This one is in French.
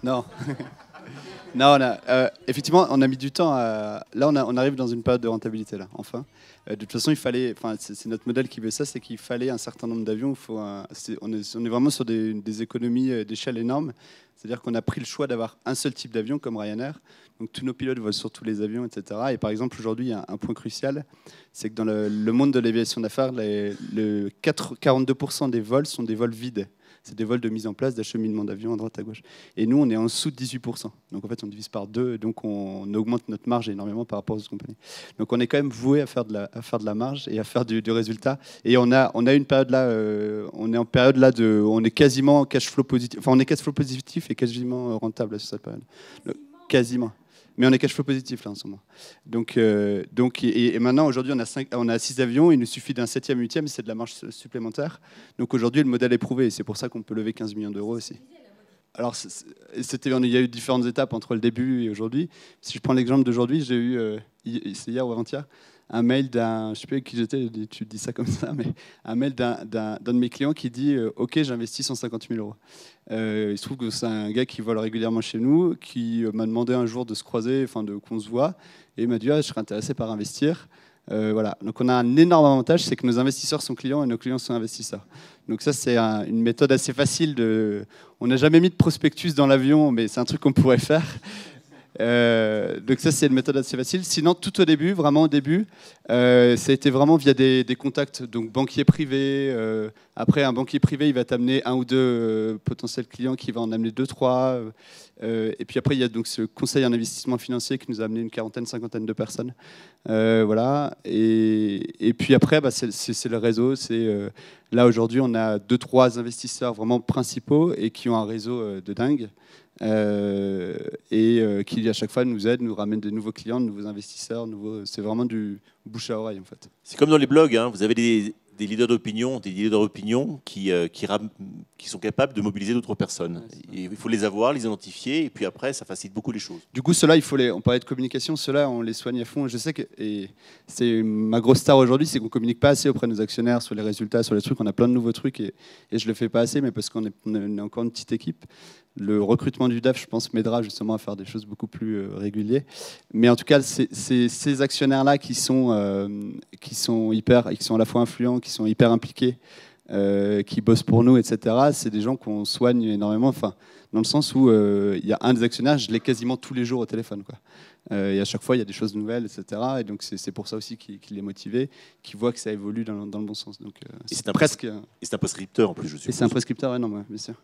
Non. Non, effectivement, on a mis du temps là, on arrive dans une période de rentabilité, là, enfin. De toute façon, il fallait, enfin, c'est notre modèle qui veut ça, c'est qu'il fallait un certain nombre d'avions. On est vraiment sur des économies d'échelle énormes. C'est-à-dire qu'on a pris le choix d'avoir un seul type d'avion, comme Ryanair. Donc tous nos pilotes volent sur tous les avions, etc. Et par exemple, aujourd'hui, il y a un point crucial, c'est que dans le monde de l'aviation d'affaires, 42% des vols sont des vols vides. C'est des vols de mise en place, d'acheminement d'avions à droite à gauche. Et nous, on est en dessous de 18%. Donc en fait, on divise par deux, donc on augmente notre marge énormément par rapport aux autres compagnies. Donc on est quand même voué à faire de la marge et à faire du résultat. Et on a une période là, on est en période là on est quasiment cash flow positif. Enfin, on est cash flow positif et quasiment rentable là, sur cette période. Donc, quasiment. Mais on est cash flow positif là en ce moment. Donc et maintenant, aujourd'hui, on a 6 avions. Il nous suffit d'un 7e, 8e, c'est de la marge supplémentaire. Donc aujourd'hui, le modèle est prouvé. Et c'est pour ça qu'on peut lever 15 millions d'euros aussi. Alors, il y a eu différentes étapes entre le début et aujourd'hui. Si je prends l'exemple d'aujourd'hui, j'ai eu, c'est hier ou avant-hier, un mail d'un, je sais plus avec qui j'étais, tu dis ça comme ça, mais un mail d'un de mes clients qui dit OK, j'investis 150 000 euros. Il se trouve que c'est un gars qui vole régulièrement chez nous, qui m'a demandé un jour de se croiser, enfin qu'on se voit, et il m'a dit je serais intéressé par investir. Voilà. Donc on a un énorme avantage, c'est que nos investisseurs sont clients et nos clients sont investisseurs. Donc ça, c'est une méthode assez facile. On n'a jamais mis de prospectus dans l'avion, mais c'est un truc qu'on pourrait faire. Donc ça, c'est une méthode assez facile. Sinon, tout au début, vraiment au début, ça a été vraiment via des contacts, donc banquiers privés. Après, un banquier privé, il va t'amener un ou deux potentiels clients, qui va en amener deux, trois. Et puis après, il y a donc ce conseil en investissement financier qui nous a amené une quarantaine, cinquantaine de personnes. Voilà. Et puis après, c'est le réseau. Là, aujourd'hui, on a deux, trois investisseurs vraiment principaux et qui ont un réseau de dingue. Qui à chaque fois nous aident, nous ramènent de nouveaux clients, de nouveaux investisseurs. C'est vraiment du bouche à oreille en fait. C'est comme dans les blogs, hein. Vous avez des leaders d'opinion, qui sont capables de mobiliser d'autres personnes. Ouais, et il faut les avoir, les identifier, et puis après, ça facilite beaucoup les choses. Du coup, ceux-là, on parlait de communication, ceux-là, on les soigne à fond. Je sais que c'est ma grosse star aujourd'hui, c'est qu'on communique pas assez auprès de nos actionnaires sur les résultats, sur les trucs. On a plein de nouveaux trucs et je le fais pas assez, mais parce qu'on est encore une petite équipe. Le recrutement du DAF, je pense, m'aidera justement à faire des choses beaucoup plus régulières. Mais en tout cas, ces actionnaires-là qui sont à la fois influents, qui sont hyper impliqués, qui bossent pour nous, etc., c'est des gens qu'on soigne énormément. Enfin, dans le sens où il y a un des actionnaires, je l'ai quasiment tous les jours au téléphone, quoi. Et à chaque fois, il y a des choses nouvelles, etc. Et donc, c'est pour ça aussi qu'il est motivé, qu'il voit que ça évolue dans le bon sens. Donc, c'est presque. Et c'est un prescripteur en plus, je suppose. Et c'est un prescripteur, ouais, non, bien sûr.